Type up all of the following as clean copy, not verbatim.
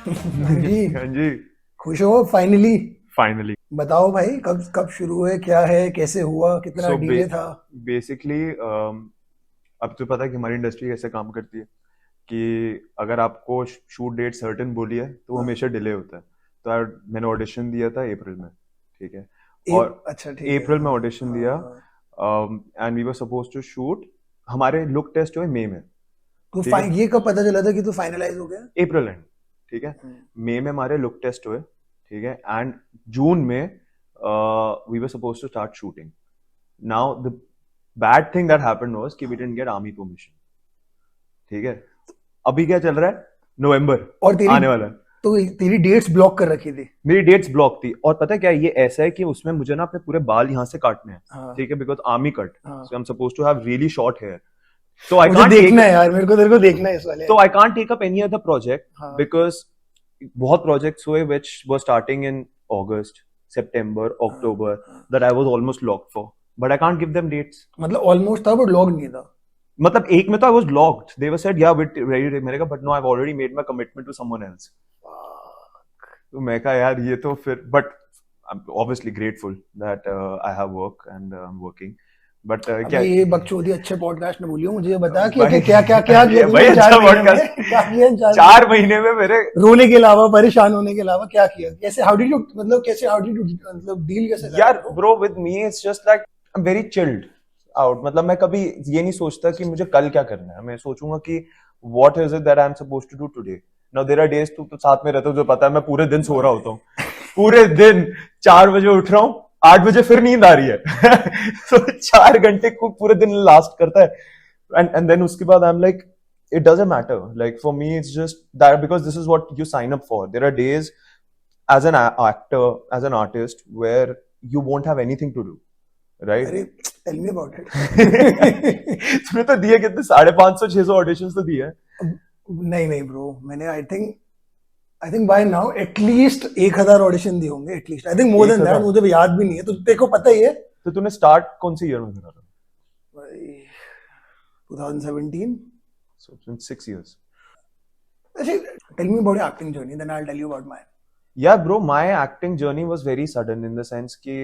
जी। हाँ जी। खुश हो फाइनली? फाइनली। बताओ भाई, कब कब शुरू है, क्या है, कैसे हुआ, कितना सो डिले था? बेसिकली अब तो पता है कि हमारी इंडस्ट्री कैसे काम करती है कि अगर आपको शूट डेट सर्टेन बोली है तो वो हाँ। हमेशा डिले होता है। तो मैंने ऑडिशन दिया था अप्रैल में, ठीक है। और अच्छा ठीक है, अप्रैल में हाँ। ऑडिशन हाँ दिया हाँ। And we were suppose to shoot. हमारे लुक टेस्ट हुए मई में, तो ठीक है। ये कब पता चला था कि तू फाइनलाइज हो गया? अप्रैल एंड, ठीक है। हम्म। मई में हमारे लुक टेस्ट हुए, ठीक है। एंड जून में we were suppose to start shooting. Now the bad thing that happened was कि we didn't get army permission, ठीक है। अभी क्या चल रहा है, नवंबर और तेरी आने वाला है। तो तेरी डेट्स ब्लॉक कर रखी थी? मेरी डेट्स ब्लॉक थी, और पता है क्या, ये ऐसा है कि उसमें मुझे ना अपने पूरे बाल यहाँ से काटने हैं, हाँ ठीक है, बिकॉज आर्मी कट। हाँ। So I am suppose to have really short hair. So I मुझे can't take देखना है यार, मेरे को तेरे को देखना है इस वाले। so I can't take up any other project हाँ because बहुत projects हुए which were starting in August, September, हाँ October हाँ। that I was almost locked for, but I can't give them dates. मतलब ऑलमोस्ट था बट लॉग नहीं था? मतलब एक में तो I was locked. They were said yeah we're ready, मैंने कहा but no I've already made my commitment to someone else. तो मैं कहा यार ये तो फिर, but I'm obviously grateful that I have work and I'm working. But अबे क्या ये बकचोदी अच्छे पॉडकास्ट में बोलियो, मुझे ये बता कि भाई, क्या क्या क्या किया भाई तूने इन अच्छा 4 महीने में? पॉडकास्ट। क्या किया इन 4 महीने चार में? महीने में मेरे रोने के अलावा, परेशान होने के अलावा क्या किया? कैसे, हाउ डिड यू, मतलब कैसे, हाउ डिड यू, मतलब डील कैसे करा यार bro? Bro with me it's just like I am very chilled out. मतलब मैं कभी ये नहीं सोचता कि मुझे कल क्या करना है, मैं सोचूंगा कि what is it that I am suppose to do today. Now there are days, तू तो साथ में रहता है, जो पता है मैं पूरे दिन सो रहा होता हूँ, पूरे दिन 4 बजे उठ रहा हूँ, 8 बजे फिर नींद आ रही है। तो 4 घंटे को पूरे दिन लास्ट करता है। एंड देन उसके बाद I am like it doesn't matter, like for me it's just that because this is what you sign up for. There are days as an actor, as an artist, where you won't have anything to do, right? अरे tell me about it. तूने तो दिए कितने, 550-600 auditions तो दिए हैं। नहीं नहीं ब्रो, मैंने I think by now at least 1000 audition दिए होंगे, at least. I think more than that, 1000। मुझे याद भी नहीं है, तो तेरे को पता ही है। तो तूने स्टार्ट कौन से ईयर में करा था? भाई 2017। So it's been 6 years. अच्छा, tell me about your acting journey, then I will tell you about mine. Yeah bro, my acting journey was very sudden in the sense ki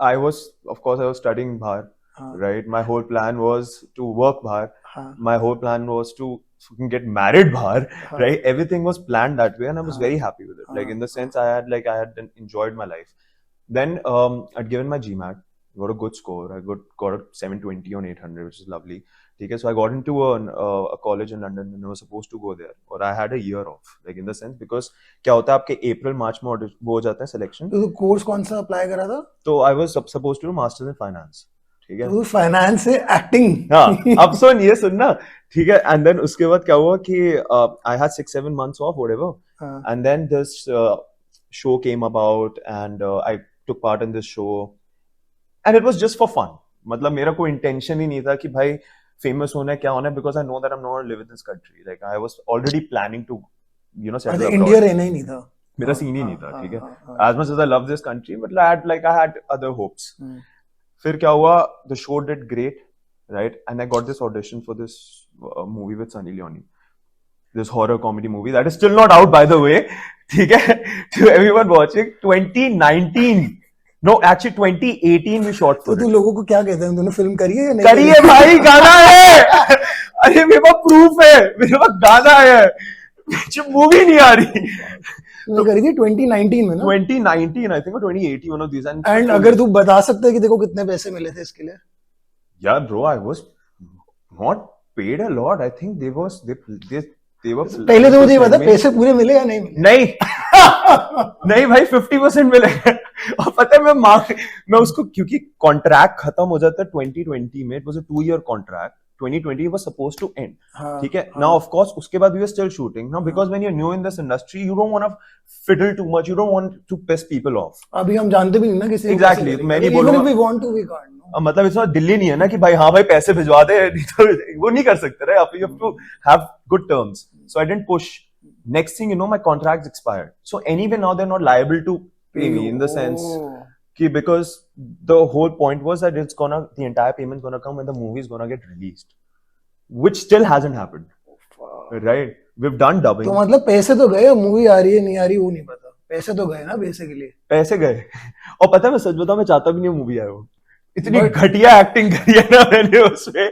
I was, of course I was studying Bhat, हाँ right? My whole plan was to work Bhat. हाँ My whole plan was to fucking get married Bhat, हाँ right? Everything was planned that way and I was हाँ very happy with it. हाँ Like in the हाँ sense I had enjoyed my life. Then I'd given my GMAT, got a good score. I got a 720 on 800, which is lovely. Okay, so I got into a college in London and I was supposed to go there. और I had a year off, like in the sense because क्या होता है आपके अप्रैल मार्च में वो हो जाता है सिलेक्शन। तो कोर्स कौन सा अप्लाई करा था? तो I was supposed to do masters in finance, ठीक है। तो फाइनेंस से एक्टिंग? हाँ अब सुन, ये सुनना, ठीक है। एंड देन उसके बाद क्या हुआ कि I had 6-7 months off, whatever. हाँ And then this show came about and I took part in this show and it was just for fun. मतलब मेरा कोई इंटेंशन ही नहीं था कि भाई फेमस होना है, क्या होना है, because I know that I'm not gonna live in this country. Like I was already planning to, you know, settle अच्छा, abroad. इंडिया रहना ही नहीं था? मेरा हाँ सीन ही हाँ नहीं था, हाँ ठीक है। हाँ हाँ। As much as I love this country, but I had other hopes. हम्म। फिर क्या हुआ, the show did great, right? And I got this audition for this movie with Sunny Leone. This horror comedy movie that is still not out, by the way. ठीक है, to everyone watching, 2019. No, actually 2018 we shot तो for तू it. लोगों को क्या कहता है, तूने फिल्म करी है या नहीं करिए भाई, गाना है। अरे मेरे पास प्रूफ है, मेरे पास गाना है, जो मूवी नहीं आ रही। तूने करी थी 2019 में ना? 2019 I think or 2018, one of these. And अगर तू बता सकता है कि देखो कितने पैसे मिले थे इसके लिए? Yeah bro, I was not paid a lot. I think they were पहले तो मुझे ये बता, पैसे पूरे मिले या नहीं मिले? नहीं। नहीं भाई, 50% मिले। और पता है मैं उसको, क्योंकि कॉन्ट्रैक्ट खत्म हो जाता है 2020 में, it was a 2 year contract, 2020 was supposed to end. हाँ ठीक है। हाँ Now of course उसके बाद we were still shooting. Now because when you're new in this industry, you don't want to fiddle too much, you don't want to piss people off. अभी हम जानते भी नहीं ना किसी को, Exactly, कैसे मैं नहीं करेंगे। Even बोलूंगा। if we want to, we can't, no? मतलब इसमें दिल्ली नहीं है ना कि भाई हाँ भाई पैसे भिजवा दे, नहीं तो वो नहीं कर सकते रहे। You have to have good terms. So I didn't push. Next thing you know, my contract's expired. So anyway, now they're not liable to pay me in the sense कि because the whole point was that the entire payment's gonna come when the movie is gonna get released, which still hasn't happened, right? we've done dubbing. तो मतलब पैसे तो गए, movie आ रही है नहीं आ रही वो नहीं पता, पैसे तो गए ना बेसिकली। पैसे गए। और पता है मैं सच बताऊं, मैं चाहता भी नहीं हूँ मूवी आए वो, इतनी घटिया एक्टिंग करी है ना मैंने उसमें,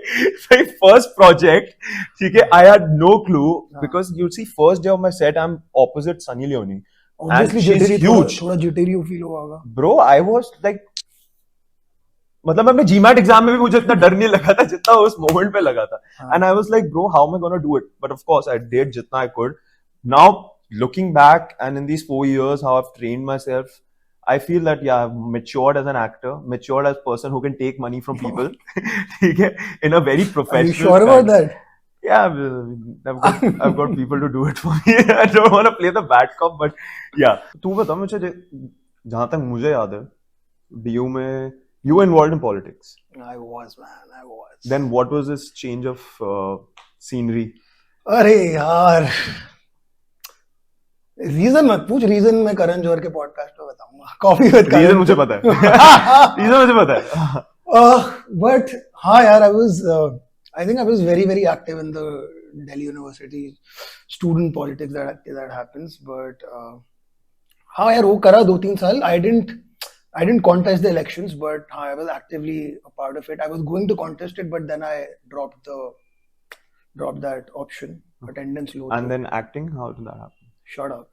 फर्स्ट प्रोजेक्ट, ठीक है, I had no clue, because you see first day of my set I am opposite Sunny Leone, obviously jittery, थोड़ा जिटरी फील हुआ होगा ब्रो। आई वाज लाइक, मतलब अपने जीमैट एग्जाम में भी मुझे इतना डर नहीं लगा था जितना उस मोमेंट पे लगा था, and I was like bro how am I gonna do it, but of course I did जितना आई कुड। नाउ looking back and in these 4 years how I've trained myself, I feel that yeah, I've matured as an actor, matured as a person who can take money from people, okay, in a very professional. Are you sure about that? Yeah, I've got people to do it for me. I don't want to play the bad cop, but yeah. तू बता मुझे, जहाँ तक मुझे याद है, DU में you were involved in politics. I was, man, I was. Then what was this change of scenery? अरे यार, रीजन मत पूछ, रीजन मैं करण जौहर के पॉडकास्ट पे बताऊंगा, कॉफी विद करण। रीजन मुझे पता है। रीजन मुझे पता है। बट हाँ यार, I think I was very very active in the Delhi University student politics that happens, but हाँ यार वो करा 2-3 साल। I didn't contest the elections, but हाँ I was actively a part of it. I was going to contest it, but then I dropped that option. Attendance low. And then acting, how did that happen? Shut up.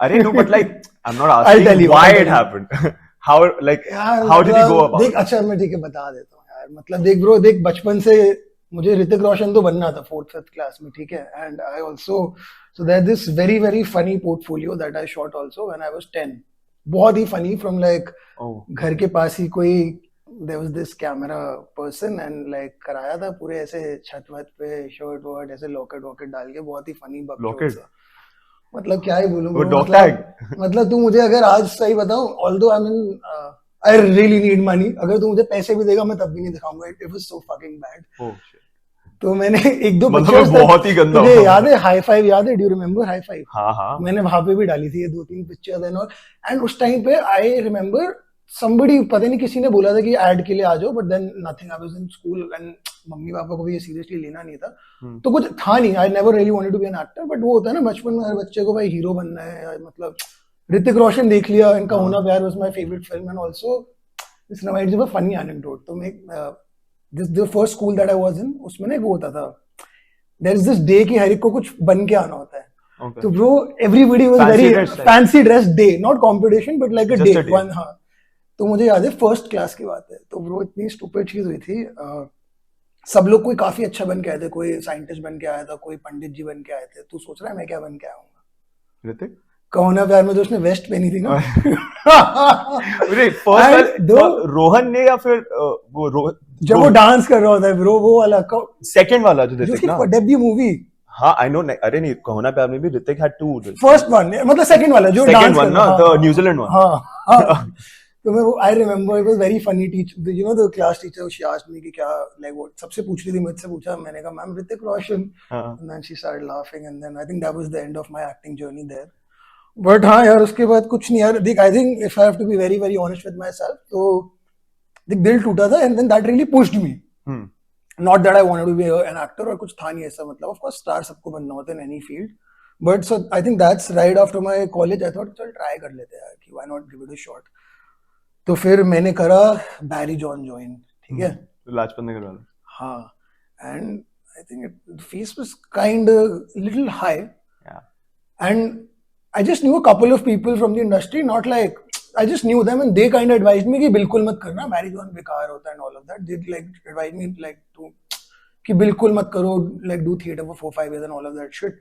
अरे no, but like I'm not asking tell you, why I'll tell it you. happened. How like यार, how did you go about देख, it? अच्छा मैं ठीक है बता देता हूँ यार। मतलब देख ब्रो, देख बचपन से मुझे ऋतिक रोशन तो बनना था 4th-5th क्लास में, ठीक है, and I also, so there this very very funny portfolio that I shot also when I was 10, बहुत ही फनी, फ्रॉम लाइक घर के पास ही कोई there was this camera person and like कराया था पूरे ऐसे छत वत पे, शर्ट वर्ट ऐसे लॉकेट वॉकेट डाल के, बहुत ही फनी बकचोद सा। मतलब क्या ही बोलूं, मतलब तू मुझे अगर आज सही बताऊं, although I mean I really need money, अगर तू मुझे पैसे भी देगा मैं तब भी नहीं दिखाऊंगा, it was so fucking bad. तो मैंने 1-2 पिक्चर्स, बहुत ही गंदा, तुझे याद है हाई फाइव, याद है, do you remember high five? हाँ मैंने वहां पे भी डाली थी ये 2-3 पिक्चर्स एंड ऑल, एंड उस टाइम पे आई रिमेम्बर somebody, पता नहीं किसी ने बोला था कि ऐड के लिए आ जाओ, but then nothing, I was in school and mummy papa को भी ये सीरियसली लेना नहीं था, तो कुछ था नहीं। I never really wanted to be an actor, but वो होता है ना बचपन में हर बच्चे को भाई हीरो बनना है, मतलब ऋतिक रोशन देख लिया, इनका होना प्यार was my favourite film, and also this reminds me of a funny anecdote. तो मैं this the first school that I was इन, उसमें ना वो होता था, देयर इज दिस डे कि हर एक को कुछ बन के आना होता है, तो bro everybody was very fancy dress day, not competition but like a day one. हाँ, तो मुझे याद है 1st क्लास की बात है, तो ब्रो इतनी स्टूपिड चीज हुई थी, सब लोग कोई काफी अच्छा बन के आए थे, कोई साइंटिस्ट बन के आया था, कोई पंडित जी बन के आए थे। तू सोच रहा है मैं क्या बन के आऊंगा? ऋतिक कहो ना प्यार में तो उसने वेस्ट पहनी थी ना। रोहन ने, या फिर वो जब वो डांस कर रहा होता है ब्रो, वो वाला सेकंड वाला जो ऋतिक ना, डेब्यू मूवी। हाँ आई नो, अरे नहीं, कहो ना प्यार में भी ऋतिक हैड 2, फर्स्ट वन मतलब सेकंड वाला जो डांस वन ना, द न्यूजीलैंड वन। हाँ तो मैं वो I remember it was very funny, teacher you know the class teacher she asked me कि क्या लाइक वो सबसे पूछ रही थी, मुझसे पूछा, मैंने कहा ma'am Hrithik Roshan, and then she started laughing, and then I think that was the end of my acting journey there. But हाँ यार उसके बाद कुछ नहीं यार, देख I think if I have to be very very honest with myself, तो देख दिल टूटा था, and then that really pushed me, not that I wanted to be an actor और कुछ था नहीं ऐसा, मतलब ऑफ कोर्स स्टार सबको बनना होता है in any field, but so I think that's right after my college I thought चल ट्राई कर लेते हैं यार, कि why not give it a shot. तो फिर मैंने करा बैरी जॉन ज्वाइन, ठीक है, लाजपत नगर वाला। हाँ, and I think fees was kind little high, and I just new a couple of people from the industry, not like I just knew them and they kind of advised me कि बिल्कुल मत करना, Barry John बेकार होता है and all of that. They like advised me like to कि बिल्कुल मत करो, like do theater for 4-5 years and all of that shit.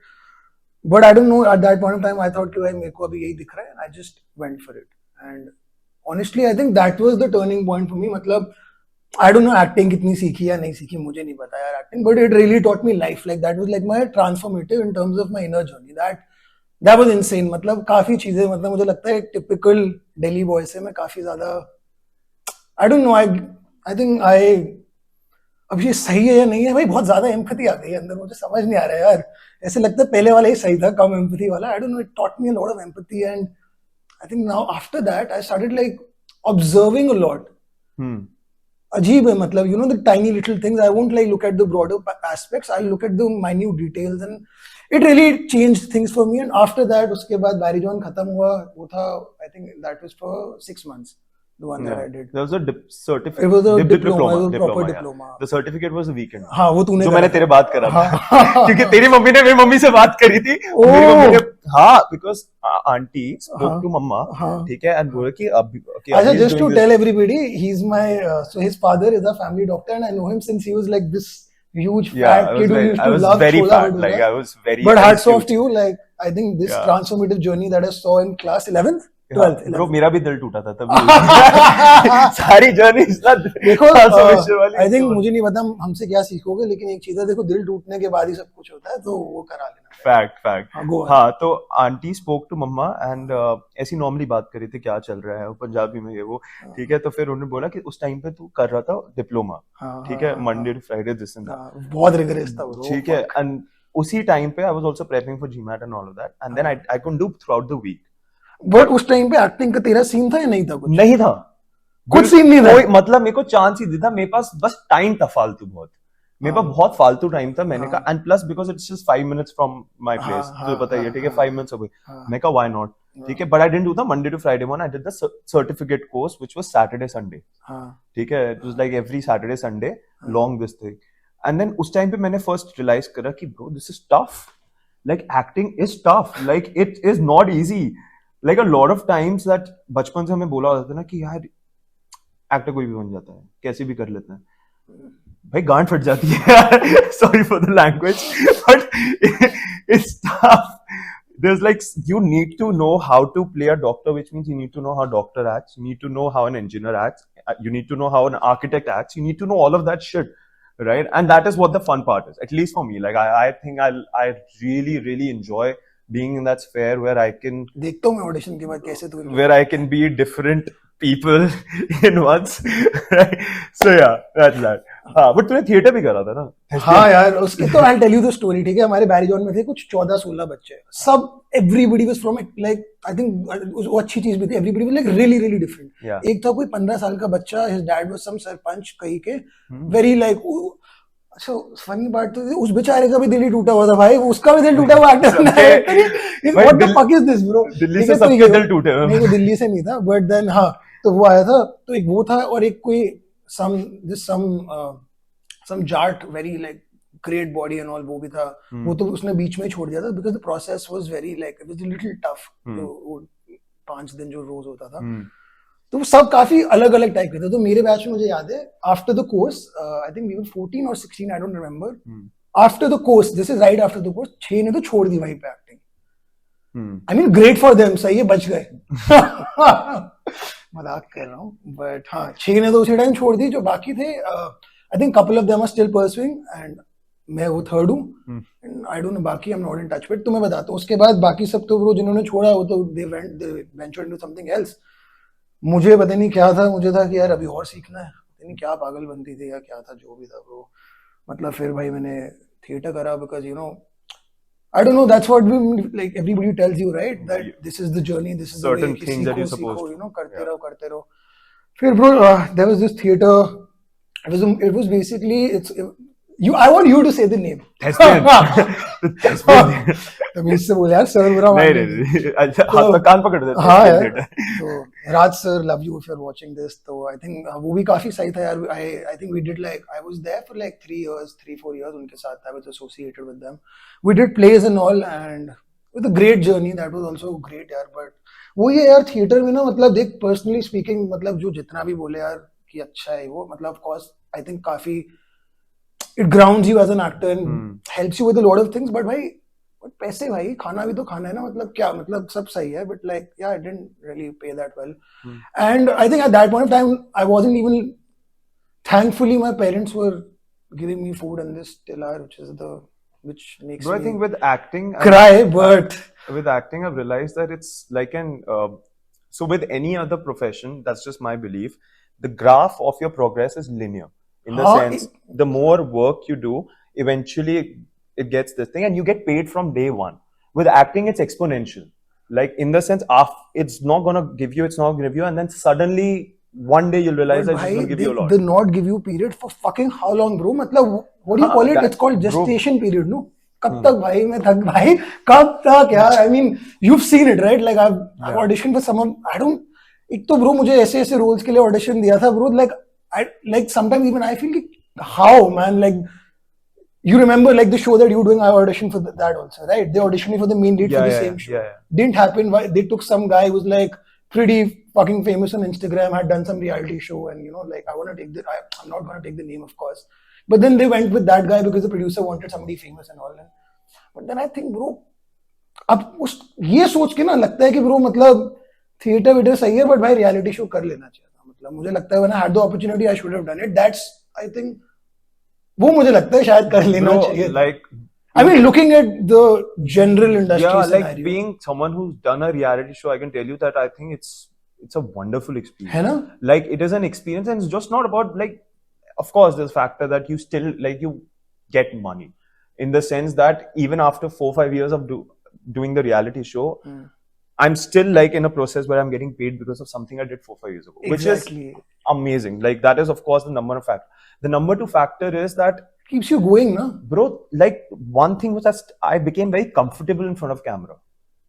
But I don't know, at that point of time I thought कि भाई मेरे को अभी यही दिख रहा है, and I just went for it. And honestly I think that was the turning point for me. मतलब I don't know acting कितनी सीखी या नहीं सीखी, मुझे नहीं पता यार acting, but it really taught me life. Like that was like my transformative in terms of my inner journey. That was insane. मतलब काफी चीजें, मतलब मुझे लगता है टिपिकल दिल्ली बॉय से मैं काफी ज्यादा I don't know, I think अब ये सही है या नहीं है भाई, बहुत ज्यादा एम्पैथी आ गई है अंदर, मुझे समझ नहीं आ रहा है यार, ऐसे लगता है पहले वाला ही सही था, कम एम्पैथी वाला। I don't know, it taught me a lot of empathy, and I think now after that I started like observing a lot. अजीब है मतलब you know the tiny little things. I won't like look at the broader aspects. I'll look at the minute details and it really changed things for me. And after that उसके बाद Barry John खत्म हुआ वो था I think that was for 6 months. The one that I did. There was a certificate. It was a diploma. It was a proper diploma. The certificate was a weekend. हाँ वो तूने जो मैंने तेरे बात करा था हाँ क्योंकि तेरी मम्मी ने मेरी मम्मी से बात करी थी मेरी मम्मी ने हाँ because auntie spoke to mama ठीक है and बोला कि अब अच्छा just to tell everybody he's my so his father is a family doctor and I know him since he was like this huge fat kid who used to love very chola fat like I was very but hats off to you like I think this transformative journey that I saw in class 11th 12th bro मेरा भी दिल टूटा था तभी सारी journey देखो I think मुझे नहीं पता हमसे क्या सीखोगे लेकिन एक चीज है देखो दिल टूटने के बाद ही सब कुछ होता है तो वो करा लेना फैक्ट हाँ तो aunty spoke to mumma and ऐसी नॉर्मली बात करी थी क्या चल रहा है पंजाबी में ये वो ठीक है तो फिर उन्होंने बोला कि उस टाइम पे तू कर रहा था डिप्लोमा ठीक है Monday to Friday this and that बहुत रिग्रेस था वो ठीक है एंड उसी टाइम पे I was also prepping for GMAT and all of that and then I could do throughout the week but उस टाइम पे एक्टिंग का तेरा सीन था या नहीं था कुछ नहीं था कुछ सीन नहीं था मतलब मेरे को चांस ही दिया था मेरे पास बस टाइम था फालतू बहुत मेरे पास बहुत फालतू टाइम था मैंने कहा and plus because it's just 5 minutes from my place तो पता ही है ठीक है 5 मिनट्स अवे मैं कहा व्हाई नॉट ठीक है but I didn't do the Monday to Friday one I did the certificate course which was Saturday Sunday ठीक है it was like every Saturday Sunday long this thing and then उस time पे मैंने first realise करा कि bro this is tough like acting is tough like it is not easy like a lot of times that बचपन से हमें बोला होता था ना कि यार एक्टर कोई भी बन जाता है कैसे भी कर लेते हैं भाई गांड फट जाती है sorry for the language but it's tough there's like you need to know how to play a doctor which means you need to know how a doctor acts you need to know how an engineer acts you need to know how an architect acts you need to know all of that shit right and that is what the fun part is at least for me like I think I really enjoy being in that sphere where I can देखता हूँ मैं audition के बाद कैसे तू where I can be different people in once right so yeah that's that हाँ but तूने theatre भी करा था ना हाँ यार उसके तो I'll tell you the story ठीक है हमारे बैरी जॉन में थे कुछ 14-16 बच्चे सब everybody was from like I think वो अच्छी चीज भी थी everybody was like really different एक था कोई 15 साल का बच्चा his dad was some sarpanch कहीं के very like अच्छा फनी बात तो उस बेचारे का भी दिल ही टूटा हुआ था भाई उसका भी दिल टूटा हुआ actor what the fuck is this bro Delhi से सबके दिल टूटे नहीं वो दिल्ली से नहीं था बट देन हाँ तो वो आया था तो एक वो था और एक कोई some Jat very like great body and all वो भी था वो तो उसने बीच में छोड़ दिया था because the process was very like it was a little tough तो वो 5 दिन जो रोज होता था तो वो सब काफी अलग अलग टाइप के थे तो मेरे बैच में मुझे याद है after the course I think we were 14 और 16 I don't remember after the course this is right after the course 6 ने तो छोड़ दी वहीं पे acting I mean great for them सही है बच गए मजाक कर रहा हूँ बट हाँ 6 ने तो उसी टाइम छोड़ दी जो बाकी थे I think couple of them are still pursuing and मैं वो थर्ड हूँ आई डोंट नो बाकी I am not in touch but तुम्हें बताता हूँ उसके बाद बाकी सब तो वो जिन्होंने छोड़ा वो तो दे वेंचर्ड इनटू समथिंग एल्स मुझे पता नहीं क्या था मुझे था कि यार अभी और सीखना है पता नहीं क्या पागल बनती थी या क्या था जो भी था वो मतलब फिर भाई मैंने थिएटर करा because you no I don't know that's what we like everybody tells you right that this is the journey this is certain the way things that you're supposed to you know करते रहो फिर bro there was this theater it was basically I want you to say the name तमीज से बोल यार sir बुरा नहीं अच्छा हाथ में कान पकड़ देते हाँ यार तो Raj sir love you if you are watching this तो आई थिंक वो भी काफी सही था यार I think we did like I was there for like 3-4 years उनके साथ I was associated with them we did plays and all and with a great journey that was also great यार but वो ये यार theatre में ना मतलब देख पर्सनली स्पीकिंग मतलब जो जितना भी बोले यार कि अच्छा है वो मतलब ऑफ कोर्स आई थिंक काफी it grounds you as an actor and helps you with a lot of things but भाई पैसे भाई खाना भी तो खाना है ना मतलब क्या मतलब सब सही है but like yeah I didn't really pay that well and I think at that point of time I wasn't even thankfully my parents were giving me food and this till hour which makes me I think with acting cry but with acting I've realized that it's like an so with any other profession that's just my belief the graph of your progress is linear in the sense the more work you do eventually it gets this thing and you get paid from day one with acting it's exponential like in the sense it's not going to give you and then suddenly one day you'll realize that भाई it will give you a lot. they not give you period for fucking how long bro? मतलब what do you call it? It's called gestation period, no? कब तक भाई मैं थक भाई कब तक यार? I mean you've seen it right? Like I've auditioned for some. I don't. एक तो bro मुझे ऐसे ऐसे roles के लिए audition दिया था bro. Like sometimes even I feel like how man, like you remember like the show that you doing, I auditioned for that also, right? They auditioned me for the main lead for the same show. Didn't happen. They took some guy who was like pretty fucking famous on Instagram, had done some reality show, and you know, like I want to take I'm not going to take the name of course, but then they went with that guy because the producer wanted somebody famous and all. But then I think bro, अब उस ये सोच के ना लगता है कि bro मतलब थिएटर वीटर सही है, but भाई रियलिटी शो कर लेना चाहिए था. मतलब मुझे लगता है when I had the opportunity I should have done it. That's I think वो मुझे लगता है शायद कर लेना चाहिए. Like I mean, looking at the general industry scenario, like being someone who's done a reality show, I can tell you that I think it's a wonderful experience. है ना? Like it is an experience, and it's just not about like, of course, there's a factor that you still like you get money, in the sense that even after 4-5 years of doing the reality show, I'm still like in a process where I'm getting paid because of something I did 4-5 years ago, which is amazing. Like that is of course the number 2 factor. The number 2 factor is that keeps you going, no? Bro, like one thing was that I became very comfortable in front of camera,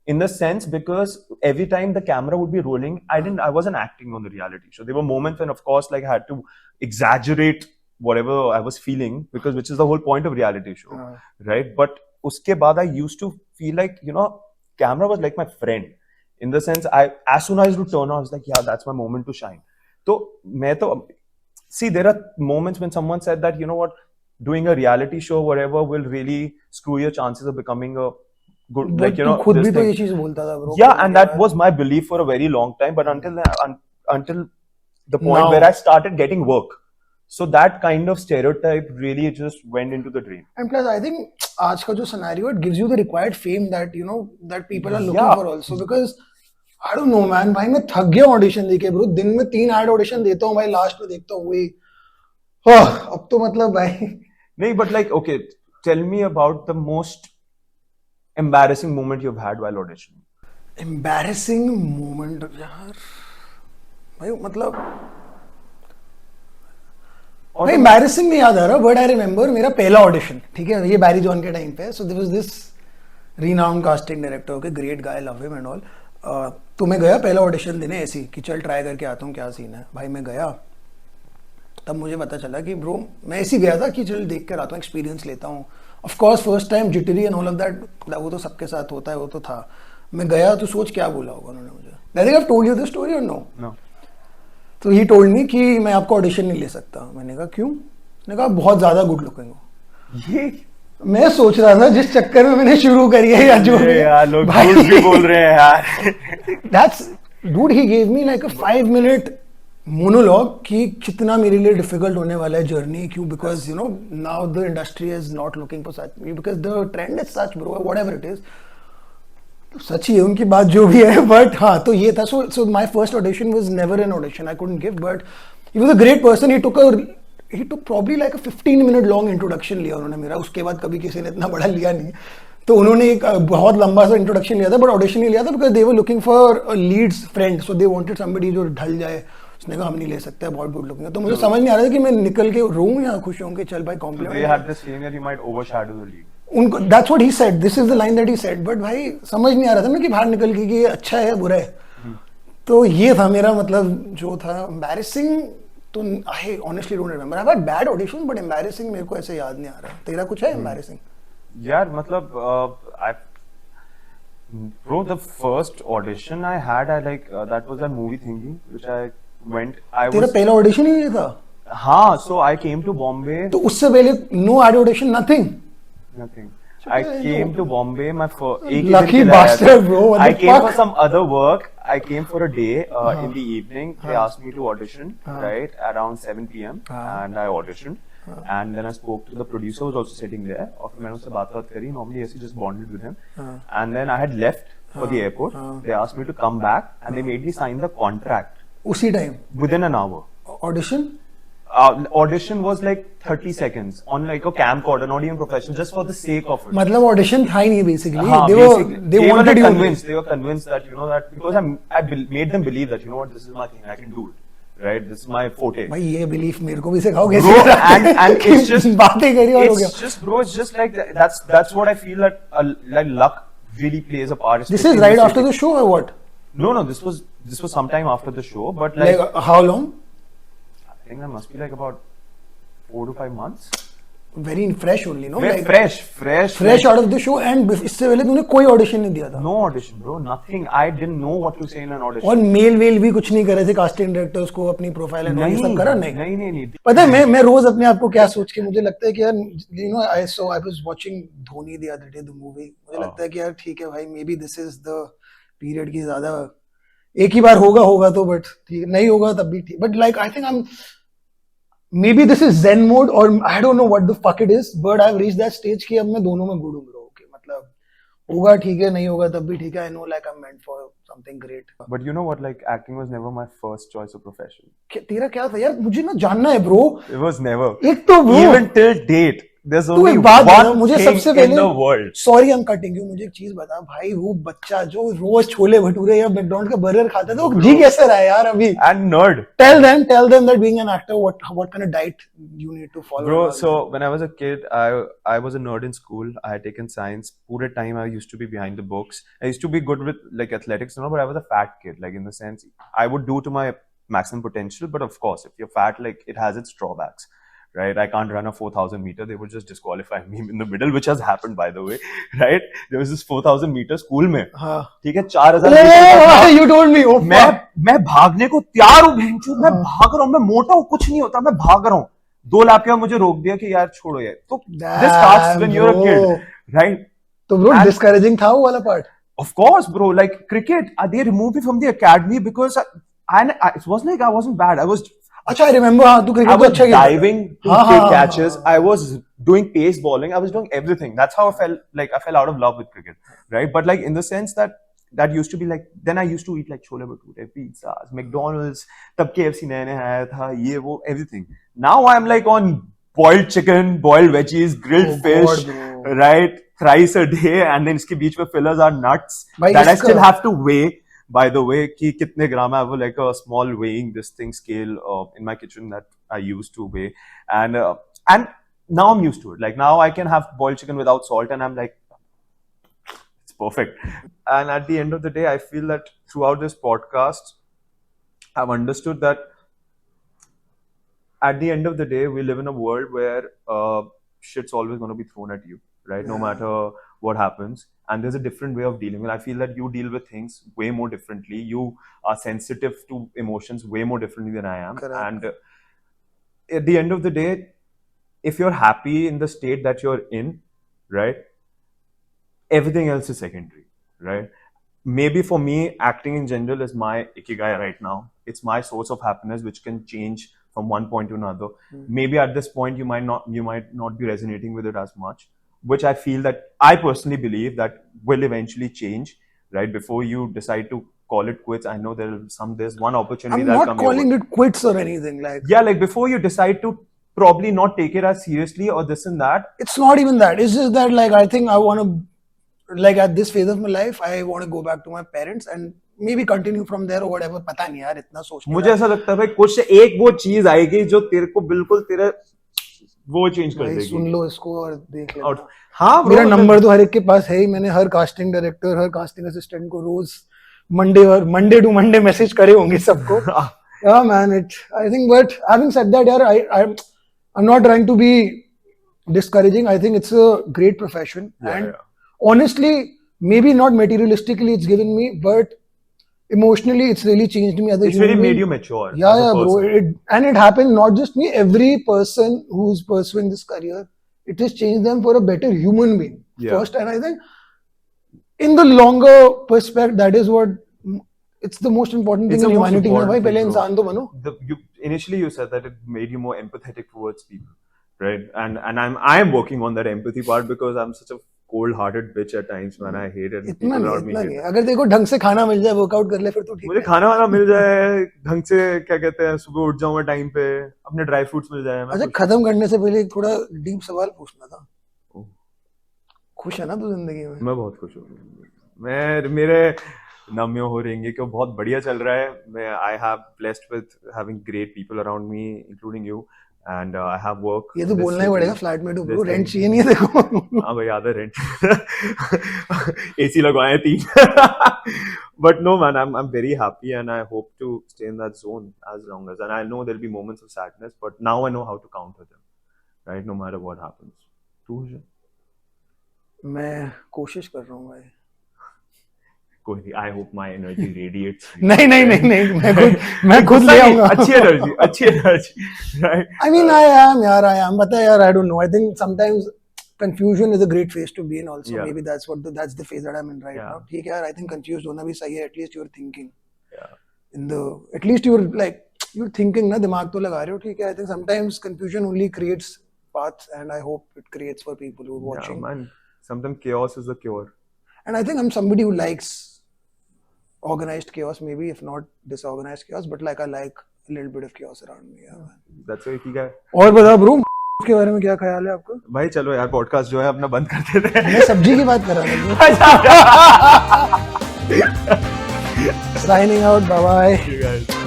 in the sense because every time the camera would be rolling, I wasn't acting on the reality show. There were moments when of course like I had to exaggerate whatever I was feeling, because which is the whole point of reality show, right? But uske baad I used to feel like, you know, camera was like my friend, in the sense as soon as I used to turn on, I was like, yeah, that's my moment to shine. So see, there are moments when someone said that, you know what, doing a reality show, whatever, will really screw your chances of becoming a good, but like, you know, खुद भी तो ये चीज बोलता था bro. Yeah, and that was my belief for a very long time, but until the point where I started getting work. So that kind of stereotype really just went into the drain. And plus, I think आज का जो scenario, it gives you the required fame that, you know, that people are looking for also. Because I don't know man, भाई मैं थक गया audition देके bro. दिन में 3 ad audition देता हूँ भाई, last में देखता हूँ वही. अब तो मतलब भाई. नहीं, but like, okay, tell me about the most embarrassing moment you've had while auditioning. Embarrassing moment यार, भाई मतलब भाई embarrassing नहीं याद आ रहा, but I remember मेरा पहला ऑडिशन, ठीक है, ये बैरी जॉन के टाइम पे. So there was this renowned casting director, okay, great guy, love him and all. तो मैं गया पहला ऑडिशन देने ऐसी कि चल ट्राई करके आता हूँ क्या सीन है. भाई मैं गया, तब मुझे पता चला कि ब्रो मैं ऐसे गया था कि चल देख कर आता हूँ, एक्सपीरियंस लेता हूँ. Of course first time jittery and all of that, वो तो सबके साथ होता है, वो तो था. मैं गया तो सोच क्या बोला होगा उन्होंने मुझे. I think I have told you this story और नो? नो. तो ही टोल्ड मी कि मैं आपको ऑडिशन नहीं ले सकता. मैंने कहा क्यों? मैंने कहा बहुत ज्यादा गुड लुकिंग हो. ये मैं सोच रहा था जिस चक्कर में मैंने शुरू करी है या जो यार लोग भी बोल रहे हैं यार. That's dude, he gave me like a 5 minute monologue कि कितना मेरे लिए डिफिकल्ट होने वाला है जर्नी. क्यों? Because you know now the industry is not looking for such, because the trend is such bro, whatever it is. सच ही है उनकी बात जो भी है, बट हाँ तो ये था. So my first audition was never an audition, I couldn't give, but he was a great person. He took probably like a 15 minute long introduction लिया उन्होंने मेरा. उसके बाद कभी किसी ने इतना बड़ा लिया नहीं. तो उन्होंने एक बहुत लंबा सा इंट्रोडक्शन लिया था, बट ऑडिशन नहीं लिया था because they were looking for a leads friend. So they wanted somebody जो ढल जाए. उसने कहा हम नहीं ले सकते, बहुत गुड लुकिंग है. तो मुझे समझ नहीं आ रहा था कि मैं निकल के रोऊं या खुश हूं कि चल भाई complement. They had this feeling that you might overshadow the lead. उनको that's what he said, this is the line that he said. But भाई समझ नहीं आ रहा था मैं कि बाहर निकल के कि अच्छा है बुरा है. तो ये था मेरा मतलब जो था एम्बैरेसिंग. तो I honestly don't remember. I had bad auditions, but embarrassing मेरे को ऐसे याद नहीं आ रहा. तेरा कुछ है एम्बैरेसिंग? यार मतलब bro, the first audition I had, that was a movie thingy which I went. तेरा पहला ऑडिशन ही ये था? हाँ, so I came to Bombay. तो उससे पहले no ad audition, nothing. I came to Bombay. My lucky bastard, bro. What I the came fuck? for some other work. I came for a day in the evening. They asked me to audition right around 7 p.m. and I auditioned. And then I spoke to the producer who was also sitting there. और मैंने उससे बात करी. Normally, I just bonded with him. And then I had left for the airport. They asked me to come back, and they made me sign the contract. उसी time? Within an hour. Audition? Audition was like 30 seconds on like a camcorder, not even professional, just for the sake of it. मतलब audition था ही नहीं basically. They wanted you. They were convinced that, you know, that because I made them believe that, you know what, this is my thing, I can do it. right? This is my forte. भाई ये belief मेरे को भी सिखाओ कैसे Bro, करना है? and it's just बातें करी और हो गया. it's just bro, it's just like that's what I feel that like luck really plays a part. This is right after the show or what? No, this was sometime after the show, but like how long? I think that must be like about 4 to 5 months. Very fresh only, no? Very like, fresh like, out of the show. And इससे पहले तूने कोई audition नहीं दिया था? No audition, bro. Nothing. I didn't know what to say in an audition. और mail भी कुछ नहीं करे थे casting directors को अपनी प्रोफाइल एंड ये सब करा नहीं. पता है मैं रोज अपने आप को क्या सोच के मुझे लगता है कि यार you know I was watching Dhoni the other day the movie. मुझे लगता है कि यार ठीक है भाई, maybe this is the period की ज्यादा एक ही बार होगा तो बट ठीक नहीं होगा तब भी ठीक. But like I think maybe this is Zen mode or I don't know what the fuck it is, but I've reached that stage कि अब मैं दोनों में गुड हूँ bro. Okay, मतलब होगा ठीक है, नहीं होगा तब भी ठीक है. I know like I'm meant for something great. But you know what, like acting was never my first choice of profession. तेरा क्या था यार? मुझे ना जानना है bro. It was never. एक तो bro. Even till date. There's तू only एक बात one मुझे thing सबसे पहले in the world. Sorry I'm cutting you. मुझे एक चीज बता भाई, वो बच्चा जो रोज छोले भटूरे या मैकडॉनल्ड्स का बर्गर खाता था, वो जी कैसे रहा है यार अभी? And nerd. Tell them that being an actor, what kind of diet you need to follow. Bro, so when I was a kid, I was a nerd in school. I had taken science. Pure time I used to be behind the books. I used to be good with like athletics, you know, but I was a fat kid. Like in the sense, I would do to my maximum potential, but of course, if you're fat, like it has its drawbacks. Right, I can't run a 4,000 meter. They would just disqualify me in the middle, which has happened, by the way. Right, there was this 4,000 meter school में. हाँ. ठीक है, 4,000 metre. You told me. मैं भागने को तैयार हूँ भेंचू. मैं भाग रहा हूँ. मैं मोटा हूँ, कुछ नहीं होता. मैं भाग रहा हूँ. 2 लाख के बाद मुझे रोक दिया कि यार छोड़ो यार. तो this starts when you're a kid, right? तो bro discouraging था वो वाला part. Of course, bro. Like cricket, they removed me from the academy because it wasn't like I wasn't bad. अच्छा, I remember. हाँ, तू क्रिकेट I तो अच्छा was diving to take catches. I was doing pace bowling. I was doing everything. That's how I fell out of love with cricket, right? But like in the sense that used to be like, then I used to eat like chole bhature, pizzas, McDonald's. तब KFC नया आया था, ये वो everything. Now I'm like on boiled chicken, boiled veggies, grilled fish, God, right? Thrice a day, and then इसके बीच में fillers are nuts that I still have to weigh. By the way, कि कितने ग्राम है? I have like a small weighing this thing scale in my kitchen that I used to weigh, and now I'm used to it. Like now I can have boiled chicken without salt, and I'm like, it's perfect. And at the end of the day, I feel that throughout this podcast, I've understood that at the end of the day, we live in a world where shit's always going to be thrown at you, right? No matter what happens. And there's a different way of dealing with it. I feel that you deal with things way more differently. You are sensitive to emotions way more differently than I am. Correct. And at the end of the day, if you're happy in the state that you're in, right, everything else is secondary, right? Maybe for me, acting in general is my ikigai right now. It's my source of happiness, which can change from one point to another. Maybe at this point, you might not be resonating with it as much, which I feel that I personally believe that will eventually change, right? Before you decide to call it quits, I know there's one opportunity that'll come. I'm not calling it quits or anything like. Yeah, like before you decide to probably not take it as seriously or this and that. It's not even that. It's just that like I think I want to, like at this phase of my life, I want to go back to my parents and maybe continue from there or whatever. पता नहीं यार, इतना सोचने. मुझे ऐसा लगता है भाई कुछ एक वो चीज आएगी जो तेरे को बिल्कुल तेरे वो चेंज कर देगी. सुन लो इसको और देख लेना. हाँ, मेरा नंबर तो हर एक के पास है ही. मैंने हर कास्टिंग डायरेक्टर, हर कास्टिंग असिस्टेंट को रोज मंडे टू मंडे मैसेज करे होंगे सबको. Yeah man, I think, but having said that, यार, I'm not trying to be discouraging. I think it's a great profession, and honestly, maybe not materialistically it's given me, but emotionally it's really changed me as a human being. It's really made you mature. Yeah, bro. It happened not just me. Every person who's pursuing this career, it has changed them for a better human being first. And I think in the longer perspective, that is what it's the most important thing in humanity. पहले इंसान तो बनो. Initially you said that it made you more empathetic towards people, right? And I'm working on that empathy part because I'm such a cold-hearted bitch at times, man. I hate it. इतना नहीं. अगर देखो ढंग से खाना मिल जाए, workout कर ले, फिर तो ठीक है. मुझे खाना वाना मिल जाए ढंग से, क्या कहते हैं, सुबह उठ जाऊँ टाइम पे, अपने ड्राई फ्रूट्स मिल जाए. अच्छा, खत्म करने से पहले थोड़ा डीप सवाल पूछना था. खुश है ना तू जिंदगी में? मैं बहुत खुश हूँ. मेरे नम्यो हो रहेंगे कि बहुत बढ़िया चल रहा है. मैं I have blessed with having great people around me, including you, and I have work. ये तो बोलना ही पड़ेगा फ्लैट में तो ब्रो, रेंट चाहिए नहीं है देखो. हाँ भाई आधा रेंट. AC लगवाए 3. But no man, I'm very happy and I hope to stay in that zone as long as, and I know there'll be moments of sadness, but now I know how to counter them, right? No matter what happens. तू मैं कोशिश कर रहा हूँ भाई. कोई, I hope my energy radiates. नहीं मैं खुद ले आऊँगा. अच्छी energy, right? I mean, I am यार, पता है यार, I don't know. I think sometimes confusion is a great phase to be in also. Yeah. Maybe that's the phase that I'm in right now. ठीक है यार, I think confused होना भी सही है. At least you're thinking. Yeah. At least you're thinking ना, दिमाग तो लगा रहे हो. ठीक है. I think sometimes confusion only creates paths, and I hope it creates for people who are watching. Yeah, man. Sometimes chaos is the cure. And I think I'm somebody who likes organized chaos, maybe if not disorganized chaos, but like I like a little bit of chaos around me. Yeah, man. That's why ठीक है. और बता bro, के बारे में क्या ख्याल है आपको? भाई चलो यार, पॉडकास्ट जो है अपना बंद कर देते हैं. मैं सब्जी की बात कर रहा था. Signing out, bye bye.